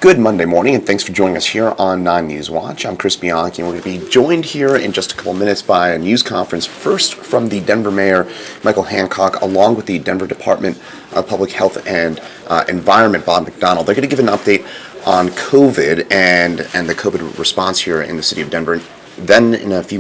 Good Monday morning, and thanks for joining us here on 9 News Watch. I'm Chris Bianchi, and we're going to be joined here in just a couple minutes by a news conference, first from the Denver Mayor, Michael Hancock, along with the Denver Department of Public Health and Environment, Bob McDonald. They're going to give an update on COVID and the COVID response here in the city of Denver. Then in a few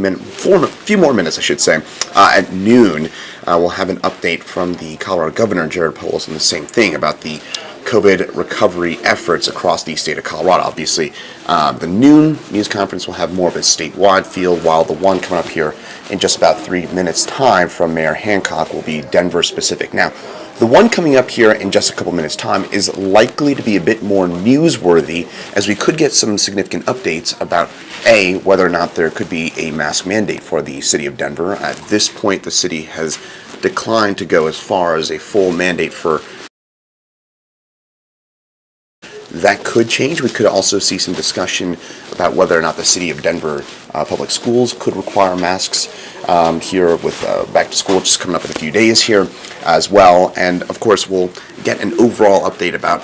more minutes, I should say, at noon, we'll have an update from the Colorado Governor, Jared Polis, on the same thing about the COVID recovery efforts across the state of Colorado. Obviously, the noon news conference will have more of a statewide feel, while the one coming up here in just about 3 minutes' time from Mayor Hancock will be Denver specific. Now, the one coming up here in just a couple minutes' time is likely to be a bit more newsworthy, as we could get some significant updates about whether or not there could be a mask mandate for the city of Denver. At this point, the city has declined to go as far as a full mandate for. That could change. We could also see some discussion about whether or not the city of Denver public schools could require masks here with back to school just coming up in a few days here as well. And of course, we'll get an overall update about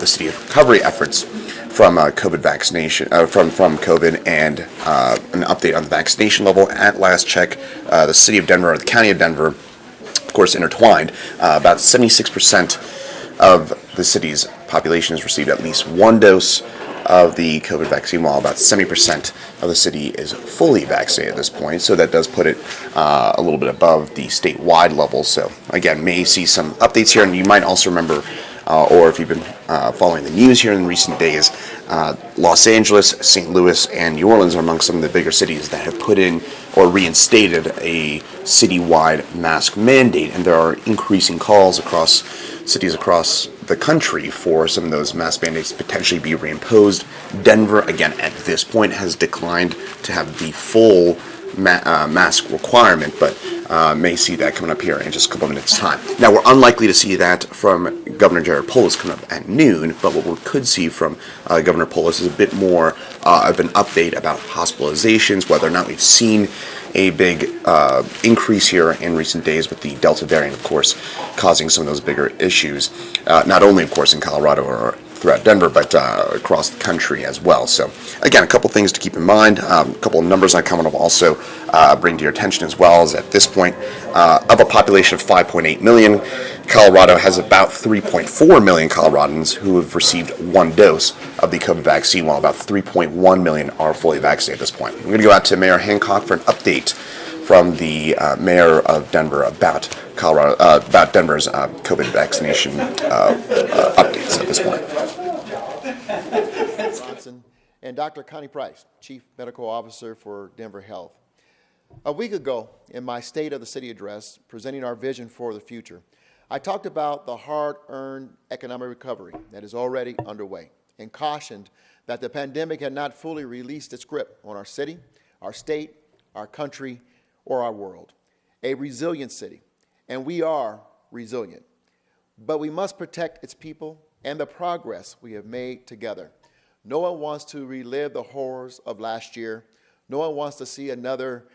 the city's recovery efforts from COVID vaccination, from COVID, and an update on the vaccination level. At last check, the city of Denver, or the county of Denver, of course, intertwined, about 76% of the city's population has received at least one dose of the COVID vaccine, while about 70% of the city is fully vaccinated at this point. So that does put it a little bit above the statewide level. So again, may see some updates here, and you might also remember, or if you've been following the news here in recent days, Los Angeles, St. Louis, and New Orleans are among some of the bigger cities that have put in or reinstated a citywide mask mandate, and there are increasing calls across cities across the country for some of those mask mandates to potentially be reimposed. Denver, again, at this point, has declined to have the full mask requirement, but may see that coming up here in just a couple of minutes' time. Now, we're unlikely to see that from Governor Jared Polis coming up at noon, but what we could see from Governor Polis is a bit more of an update about hospitalizations, whether or not we've seen a big increase here in recent days with the Delta variant, of course, causing some of those bigger issues, not only, of course, in Colorado or throughout Denver, but across the country as well. So again, a couple things to keep in mind, a couple of numbers I kind of also bring to your attention as well. Is at this point, of a population of 5.8 million, Colorado has about 3.4 million Coloradans who have received one dose of the COVID vaccine, while about 3.1 million are fully vaccinated at this point. I'm going to go out to Mayor Hancock for an update from the mayor of Denver about about Denver's COVID vaccination updates at this point. And Dr. Connie Price, Chief Medical Officer for Denver Health. A week ago, in my State of the City address, presenting our vision for the future, I talked about the hard-earned economic recovery that is already underway, and cautioned that the pandemic had not fully released its grip on our city, our state, our country, or our world. A resilient city, and we are resilient. But we must protect its people and the progress we have made together. No one wants to relive the horrors of last year. No one wants to see another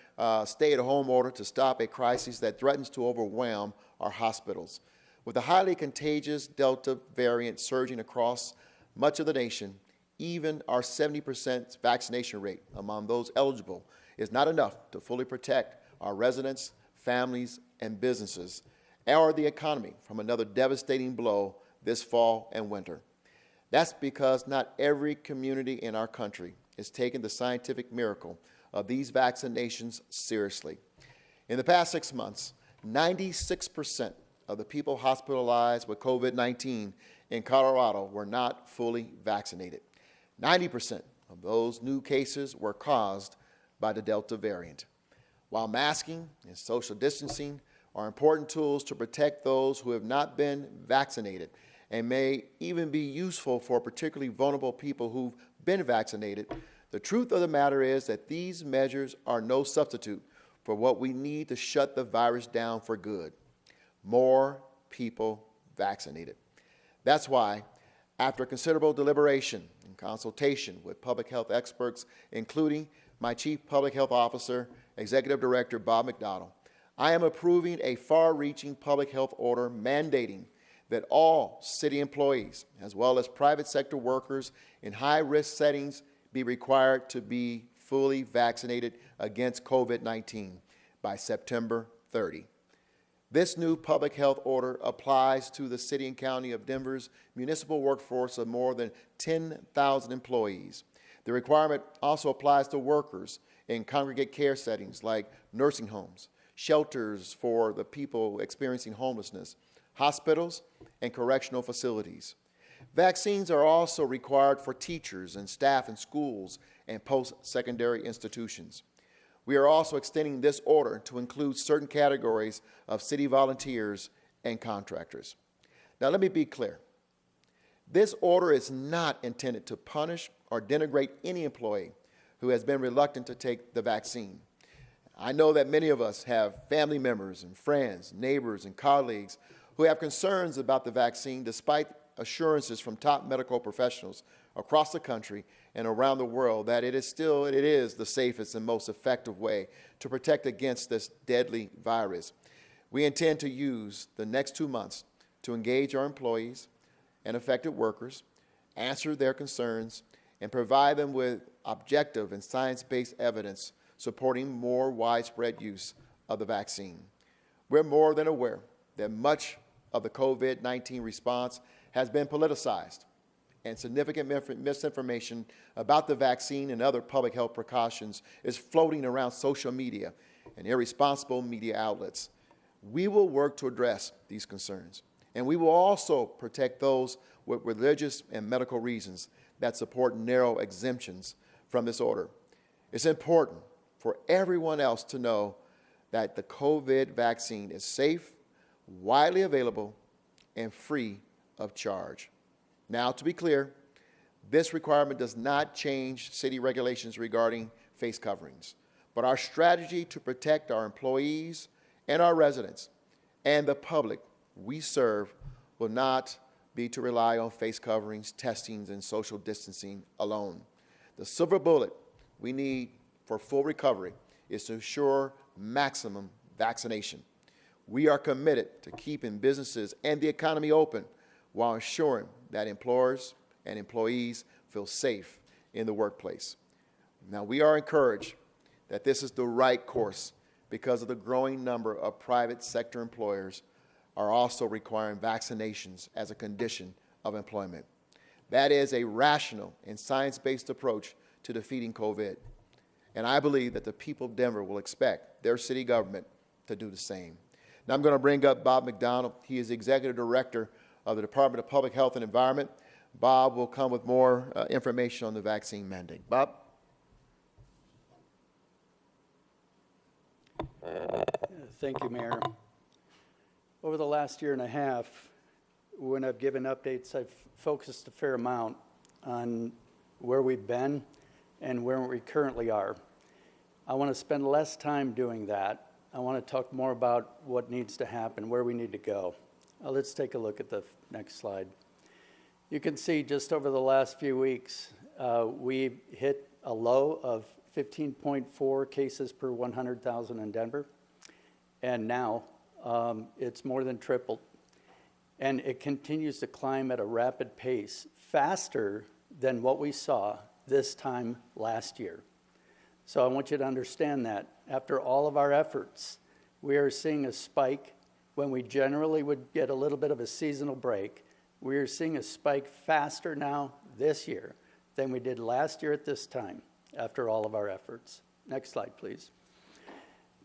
stay-at-home order to stop a crisis that threatens to overwhelm our hospitals. With the highly contagious Delta variant surging across much of the nation, even our 70% vaccination rate among those eligible is not enough to fully protect our residents, families, and businesses, or the economy from another devastating blow this fall and winter. That's because not every community in our country is taking the scientific miracle of these vaccinations seriously. In the past 6 months, 96% of the people hospitalized with COVID-19 in Colorado were not fully vaccinated. 90% of those new cases were caused by the Delta variant. While masking and social distancing are important tools to protect those who have not been vaccinated and may even be useful for particularly vulnerable people who've been vaccinated, the truth of the matter is that these measures are no substitute for what we need to shut the virus down for good: more people vaccinated. That's why, after considerable deliberation and consultation with public health experts, including my Chief Public Health Officer, Executive Director Bob McDonald, I am approving a far-reaching public health order mandating that all city employees, as well as private sector workers in high-risk settings, be required to be fully vaccinated against COVID-19 by September 30. This new public health order applies to the city and county of Denver's municipal workforce of more than 10,000 employees. The requirement also applies to workers in congregate care settings like nursing homes, shelters for the people experiencing homelessness, hospitals, and correctional facilities. Vaccines are also required for teachers and staff in schools and post-secondary institutions. We are also extending this order to include certain categories of city volunteers and contractors. Now, let me be clear. This order is not intended to punish or denigrate any employee who has been reluctant to take the vaccine. I know that many of us have family members and friends, neighbors, and colleagues who have concerns about the vaccine despite assurances from top medical professionals across the country and around the world that it is the safest and most effective way to protect against this deadly virus. We intend to use the next 2 months to engage our employees and affected workers, answer their concerns, and provide them with objective and science-based evidence supporting more widespread use of the vaccine. We're more than aware that much of the COVID-19 response has been politicized, and significant misinformation about the vaccine and other public health precautions is floating around social media and irresponsible media outlets. We will work to address these concerns, and we will also protect those with religious and medical reasons that support narrow exemptions from this order. It's important for everyone else to know that the COVID vaccine is safe, widely available, and free of charge. Now, to be clear, this requirement does not change city regulations regarding face coverings, but our strategy to protect our employees and our residents and the public we serve will not be to rely on face coverings, testings, and social distancing alone. The silver bullet we need for full recovery is to ensure maximum vaccination. We are committed to keeping businesses and the economy open while ensuring that employers and employees feel safe in the workplace. Now, we are encouraged that this is the right course because of the growing number of private sector employers are also requiring vaccinations as a condition of employment. That is a rational and science-based approach to defeating COVID. And I believe that the people of Denver will expect their city government to do the same. Now I'm going to bring up Bob McDonald. He is the Executive Director of the Department of Public Health and Environment. Bob will come with more information on the vaccine mandate. Bob? Thank you, Mayor. Over the last year and a half, when I've given updates, I've focused a fair amount on where we've been and where we currently are. I want to spend less time doing that. I want to talk more about what needs to happen, where we need to go. Let's take a look at the next slide. You can see just over the last few weeks, we hit a low of 15.4 cases per 100,000 in Denver, and now it's more than tripled. And it continues to climb at a rapid pace, faster than what we saw this time last year. So I want you to understand that after all of our efforts, we are seeing a spike when we generally would get a little bit of a seasonal break. We are seeing a spike faster now this year than we did last year at this time after all of our efforts. Next slide, please.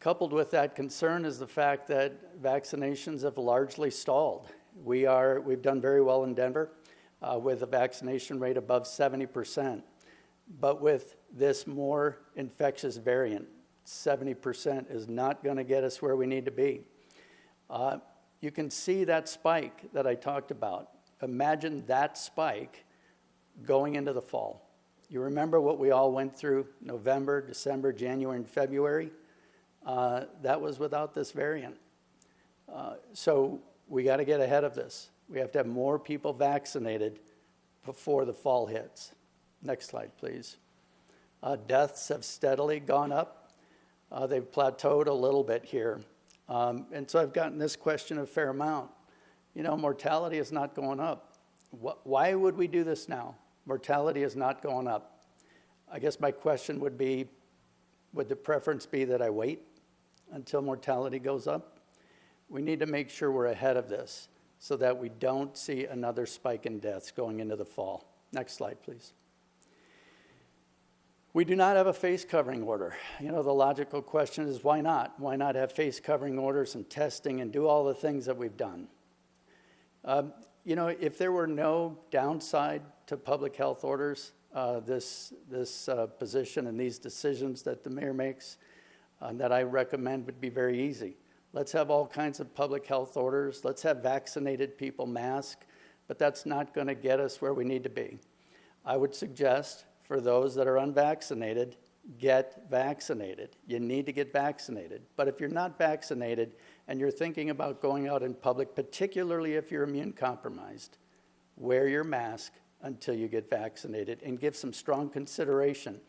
Coupled with that concern is the fact that vaccinations have largely stalled. We've done very well in Denver with a vaccination rate above 70%. But with this more infectious variant, 70% is not going to get us where we need to be. You can see that spike that I talked about. Imagine that spike going into the fall. You remember what we all went through November, December, January, and February? That was without this variant. So we got to get ahead of this. We have to have more people vaccinated before the fall hits. Next slide, please. Deaths have steadily gone up. They've plateaued a little bit here. And so I've gotten this question a fair amount. mortality is not going up. Why would we do this now? Mortality is not going up. I guess my question would be, would the preference be that I wait until mortality goes up? We need to make sure we're ahead of this so that we don't see another spike in deaths going into the fall. Next slide, please. We do not have a face covering order. The logical question is, why not? Why not have face covering orders and testing and do all the things that we've done? If there were no downside to public health orders, this position and these decisions that the mayor makes that I recommend would be very easy. Let's have all kinds of public health orders. Let's have vaccinated people mask, but that's not going to get us where we need to be. I would suggest for those that are unvaccinated, get vaccinated. You need to get vaccinated. But if you're not vaccinated and you're thinking about going out in public, particularly if you're immune compromised, wear your mask until you get vaccinated and give some strong consideration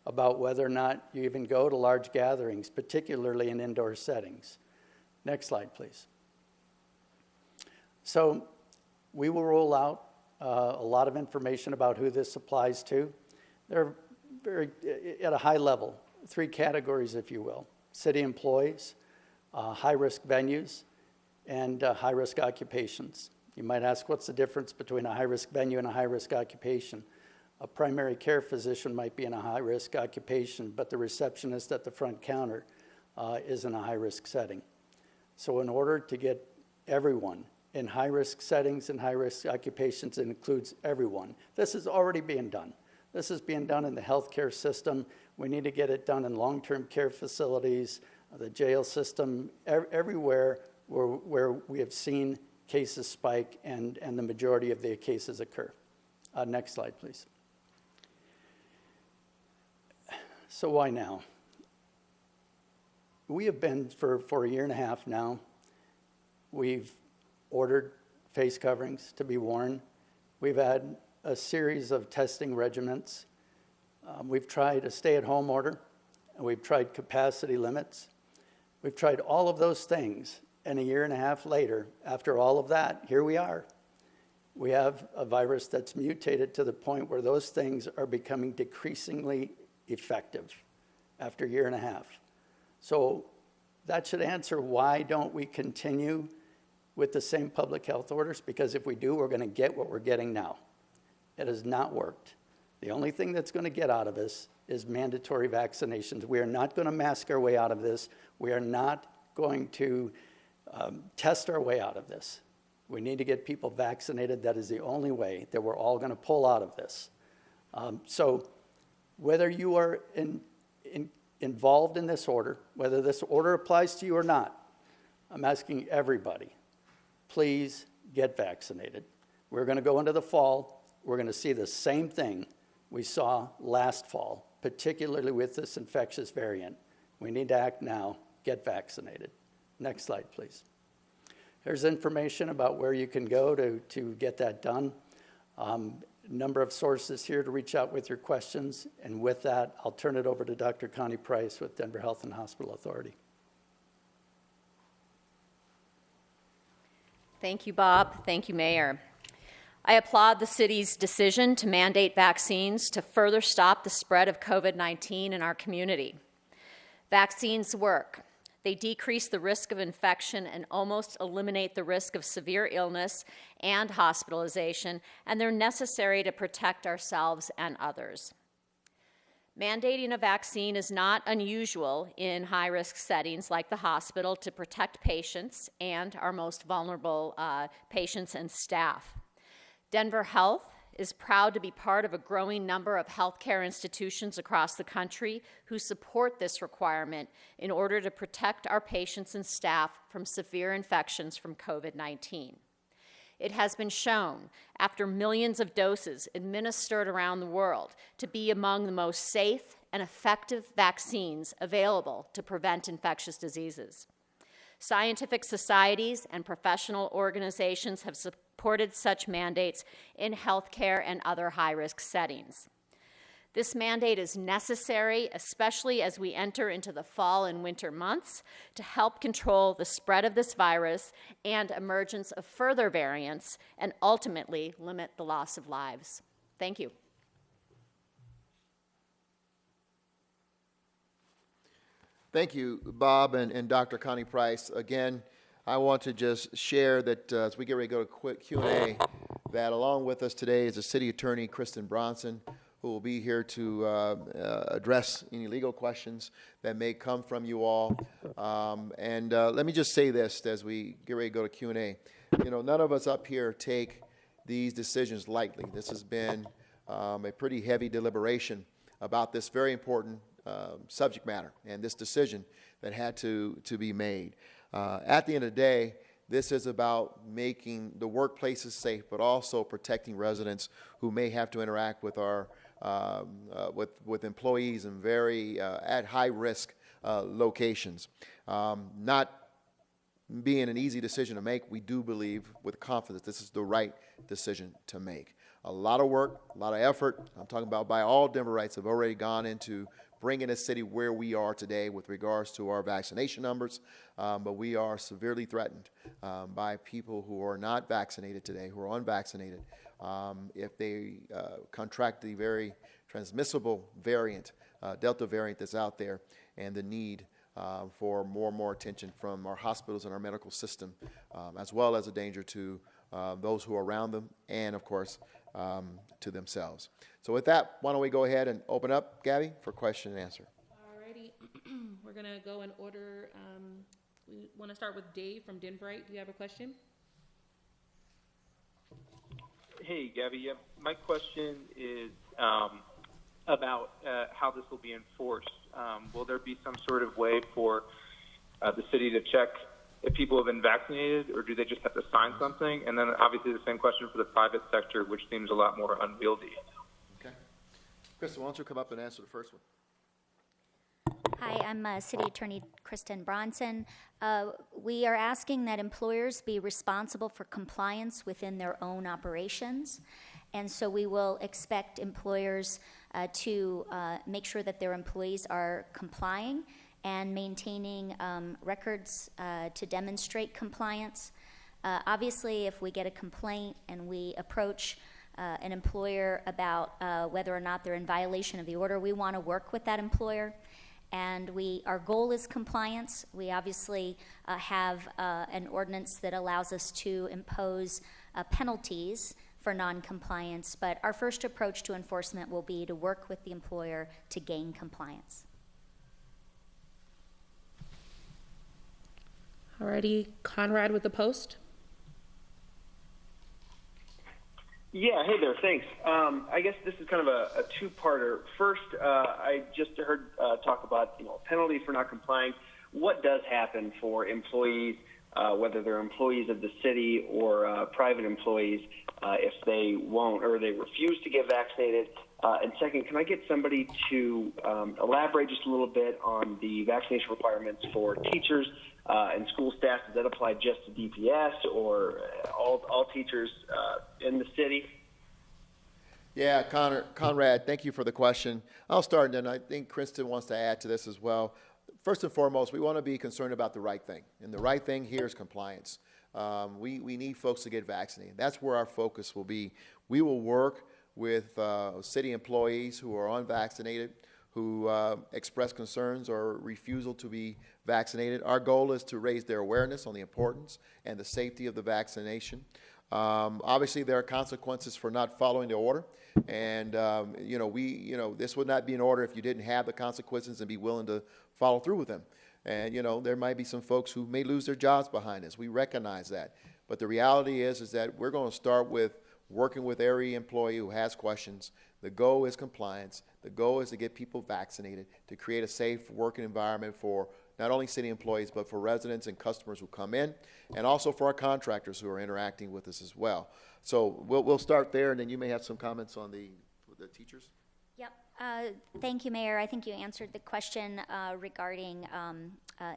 about whether or not you even go to large gatherings, particularly in indoor settings. Next slide, please. So we will roll out a lot of information about who this applies to. They're very, at a high level, 3 categories, if you will: city employees, high-risk venues, and high-risk occupations. You might ask, what's the difference between a high-risk venue and a high-risk occupation? A primary care physician might be in a high-risk occupation, but the receptionist at the front counter is in a high-risk setting. So in order to get everyone in high-risk settings and high-risk occupations, it includes everyone. This is already being done. This is being done in the healthcare system. We need to get it done in long-term care facilities, the jail system, everywhere where we have seen cases spike and the majority of the cases occur. Next slide, please. So why now? We have been, for a year and a half now, we've ordered face coverings to be worn. We've had a series of testing regimens. We've tried a stay-at-home order, and we've tried capacity limits. We've tried all of those things, and a year and a half later, after all of that, here we are. We have a virus that's mutated to the point where those things are becoming decreasingly effective after a year and a half. So that should answer why don't we continue with the same public health orders, because if we do, we're going to get what we're getting now. It has not worked. The only thing that's going to get out of this is mandatory vaccinations. We are not going to mask our way out of this. We are not going to test our way out of this. We need to get people vaccinated. That is the only way that we're all going to pull out of this. So whether you are involved in this order, whether this order applies to you or not, I'm asking everybody, please get vaccinated. We're going to go into the fall. We're going to see the same thing we saw last fall, particularly with this infectious variant. We need to act now. Get vaccinated. Next slide, please. Here's information about where you can go to get that done. Number of sources here to reach out with your questions. And with that, I'll turn it over to Dr. Connie Price with Denver Health and Hospital Authority. Thank you, Bob. Thank you, Mayor. I applaud the city's decision to mandate vaccines to further stop the spread of COVID-19 in our community. Vaccines work. They decrease the risk of infection and almost eliminate the risk of severe illness and hospitalization, and they're necessary to protect ourselves and others. Mandating a vaccine is not unusual in high-risk settings like the hospital to protect patients and our most vulnerable patients and staff. Denver Health is proud to be part of a growing number of healthcare institutions across the country who support this requirement in order to protect our patients and staff from severe infections from COVID-19. It has been shown, after millions of doses administered around the world, to be among the most safe and effective vaccines available to prevent infectious diseases. Scientific societies and professional organizations have supported such mandates in healthcare and other high-risk settings. This mandate is necessary, especially as we enter into the fall and winter months, to help control the spread of this virus and emergence of further variants, and ultimately limit the loss of lives. Thank you. Thank you, Bob and Dr. Connie Price. Again, I want to just share that as we get ready to go to quick Q&A, that along with us today is the City Attorney, Kristen Bronson, who will be here to address any legal questions that may come from you all. Let me just say this as we get ready to go to Q&A. You know, none of us up here take these decisions lightly. This has been a pretty heavy deliberation about this very important subject matter and this decision that had to be made. At the end of the day, this is about making the workplaces safe, but also protecting residents who may have to interact with our with employees in very at high risk locations. Not being an easy decision to make, we do believe with confidence this is the right decision to make. A lot of work, a lot of effort, I'm talking about by all Denverites, have already gone into bringing a city where we are today with regards to our vaccination numbers, but we are severely threatened by people who are not vaccinated today, who are unvaccinated, if they contract the very transmissible variant, Delta variant that's out there, and the need for more and more attention from our hospitals and our medical system, as well as a danger to those who are around them and, of course, to themselves. So with that, why don't we go ahead and open up, Gabby, for question and answer. Alrighty, we're gonna go in order. We want to start with Dave from Denverite. Do you have a question? Hey, Gabby. Yeah, my question is about how this will be enforced. Will there be some sort of way for the city to check if people have been vaccinated, or do they just have to sign something? And then obviously the same question for the private sector, which seems a lot more unwieldy. Okay. Kristen, why don't you come up and answer the first one? Hi, I'm City Attorney Kristen Bronson. We are asking that employers be responsible for compliance within their own operations. And so we will expect employers to make sure that their employees are complying and maintaining records to demonstrate compliance. Obviously, if we get a complaint and we approach an employer about whether or not they're in violation of the order, we want to work with that employer. And our goal is compliance. We obviously have an ordinance that allows us to impose penalties for non-compliance, but our first approach to enforcement will be to work with the employer to gain compliance. Alrighty, Conrad with the Post. Yeah, hey there, thanks. I guess this is kind of a two-parter. First, I just heard talk about penalties for not complying. What does happen for employees, whether they're employees of the city or private employees, if they won't or they refuse to get vaccinated? And second, can I get somebody to elaborate just a little bit on the vaccination requirements for teachers and school staff? Does that apply just to DPS or all teachers in the city? Yeah, Conrad, thank you for the question. I'll start, and then I think Kristen wants to add to this as well. First and foremost, we want to be concerned about the right thing, and the right thing here is compliance. We need folks to get vaccinated. That's where our focus will be. We will work with city employees who are unvaccinated, who express concerns or refusal to be vaccinated. Our goal is to raise their awareness on the importance and the safety of the vaccination. Obviously, there are consequences for not following the order, and this would not be an order if you didn't have the consequences and be willing to follow through with them. And there might be some folks who may lose their jobs behind this. We recognize that, but the reality is that we're going to start with working with every employee who has questions. The goal is compliance. The goal is to get people vaccinated, to create a safe working environment for not only city employees, but for residents and customers who come in, and also for our contractors who are interacting with us as well. So we'll start there, and then you may have some comments on the teachers. Yep. Thank you, Mayor. I think you answered the question regarding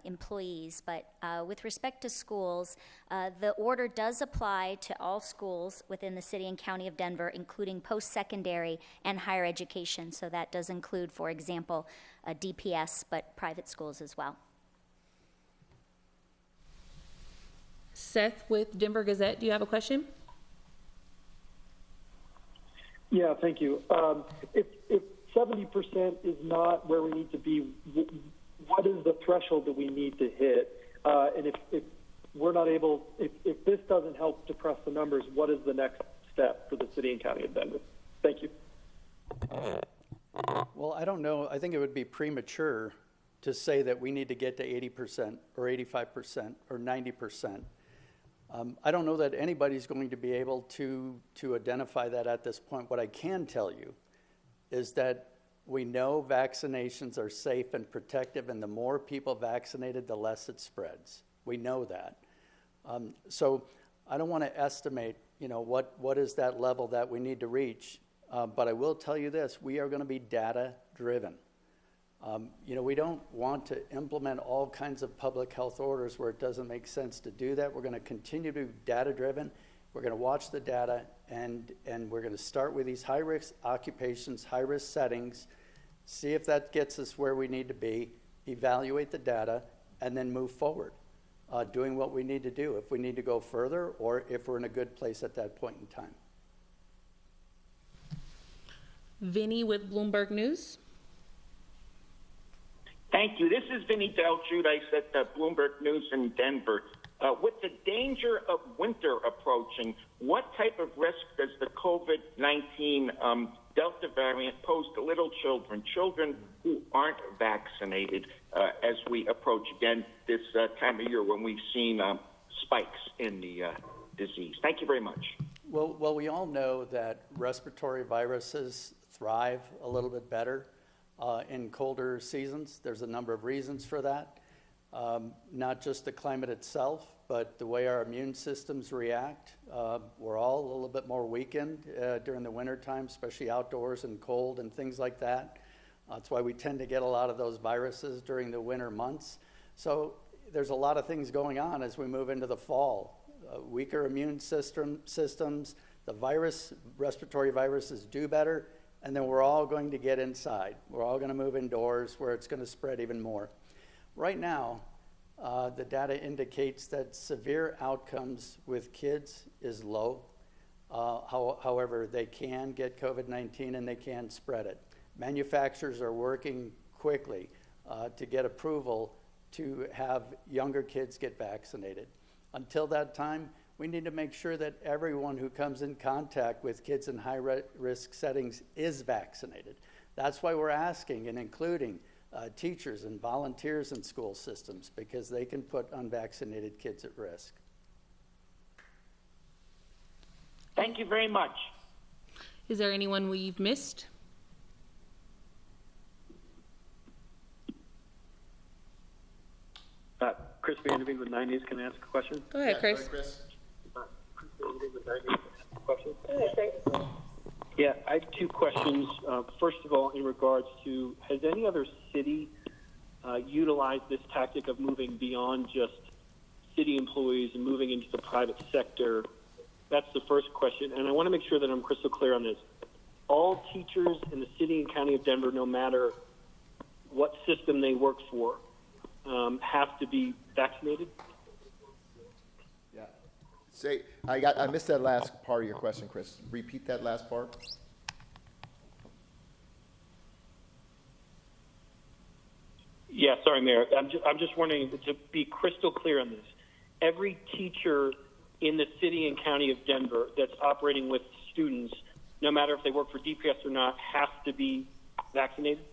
employees, but with respect to schools, the order does apply to all schools within the city and county of Denver, including post-secondary and higher education. So that does include, for example, DPS, but private schools as well. Seth with Denver Gazette, do you have a question? Yeah, thank you. If 70% is not where we need to be, what is the threshold that we need to hit? And if we're not able, if this doesn't help depress the numbers, what is the next step for the city and county of Denver? Thank you. Well, I don't know. I think it would be premature to say that we need to get to 80% or 85% or 90%. I don't know that anybody's going to be able to identify that at this point. What I can tell you is that we know vaccinations are safe and protective, and the more people vaccinated, the less it spreads. We know that. So I don't want to estimate, what is that level that we need to reach, but I will tell you this, we are going to be data-driven. We don't want to implement all kinds of public health orders where it doesn't make sense to do that. We're going to continue to be data-driven. We're going to watch the data, and we're going to start with these high-risk occupations, high-risk settings, see if that gets us where we need to be, evaluate the data, and then move forward, doing what we need to do, if we need to go further or if we're in a good place at that point in time. Vinny with Bloomberg News. Thank you. This is Vinny Deljudice at Bloomberg News in Denver. With the danger of winter approaching, what type of risk does the COVID-19 Delta variant pose to little children who aren't vaccinated as we approach again this time of year when we've seen spikes in the disease? Thank you very much. Well, we all know that respiratory viruses thrive a little bit better in colder seasons. There's a number of reasons for that. Not just the climate itself, but the way our immune systems react. We're all a little bit more weakened during the winter time, especially outdoors and cold and things like that. That's why we tend to get a lot of those viruses during the winter months. So there's a lot of things going on as we move into the fall. Weaker immune systems, the respiratory viruses do better, and then we're all going to get inside. We're all going to move indoors where it's going to spread even more. Right now, the data indicates that severe outcomes with kids is low. However, they can get COVID-19 and they can spread it. Manufacturers are working quickly to get approval to have younger kids get vaccinated. Until that time, we need to make sure that everyone who comes in contact with kids in high-risk settings is vaccinated. That's why we're asking and including teachers and volunteers in school systems, because they can put unvaccinated kids at risk. Thank you very much. Is there anyone we've missed? Chris Vanderbeek with 9 News. Can I ask a question? Go ahead, Chris. Chris. Chris Vanderbeek with 9 News. Question? Yeah, I have two questions. First of all, in regards to, has any other city utilized this tactic of moving beyond just city employees and moving into the private sector? That's the first question. And I want to make sure that I'm crystal clear on this. All teachers in the city and county of Denver, no matter what system they work for, have to be vaccinated? Yeah. Say, I missed that last part of your question, Chris. Repeat that last part. Yeah, sorry, Mayor. I'm just wondering, to be crystal clear on this, every teacher in the city and county of Denver that's operating with students, no matter if they work for DPS or not, has to be vaccinated?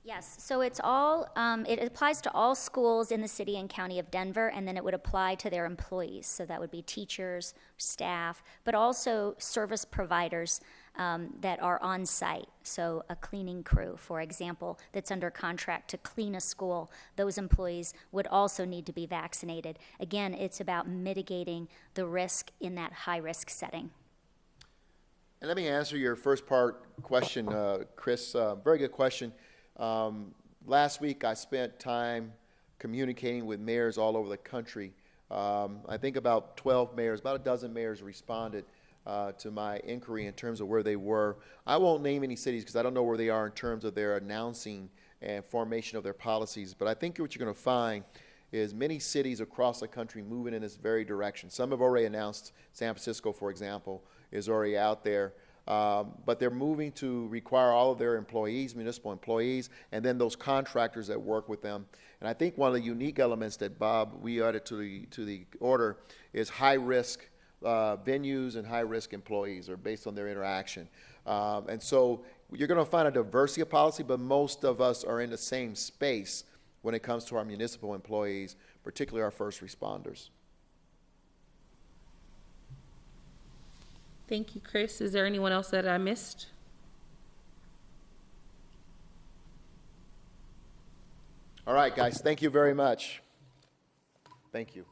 Yes, so it's all, it applies to all schools in the city and county of Denver, and then it would apply to their employees. So that would be teachers, staff, but also service providers that are on site. So a cleaning crew, for example, that's under contract to clean a school, those employees would also need to be vaccinated. Again, it's about mitigating the risk in that high-risk setting. And let me answer your first part question, Chris. Very good question. Last week I spent time communicating with mayors all over the country. I think about 12 mayors, about a dozen mayors responded to my inquiry in terms of where they were. I won't name any cities because I don't know where they are in terms of their announcing and formation of their policies, but I think what you're going to find is many cities across the country moving in this very direction. Some have already announced. San Francisco, for example, is already out there. But they're moving to require all of their employees, municipal employees, and then those contractors that work with them. And I think one of the unique elements that, Bob, we added to the order is high-risk venues and high-risk employees, or based on their interaction. And so you're going to find a diversity of policy, but most of us are in the same space when it comes to our municipal employees, particularly our first responders. Thank you, Chris. Is there anyone else that I missed? All right, guys, thank you very much. Thank you.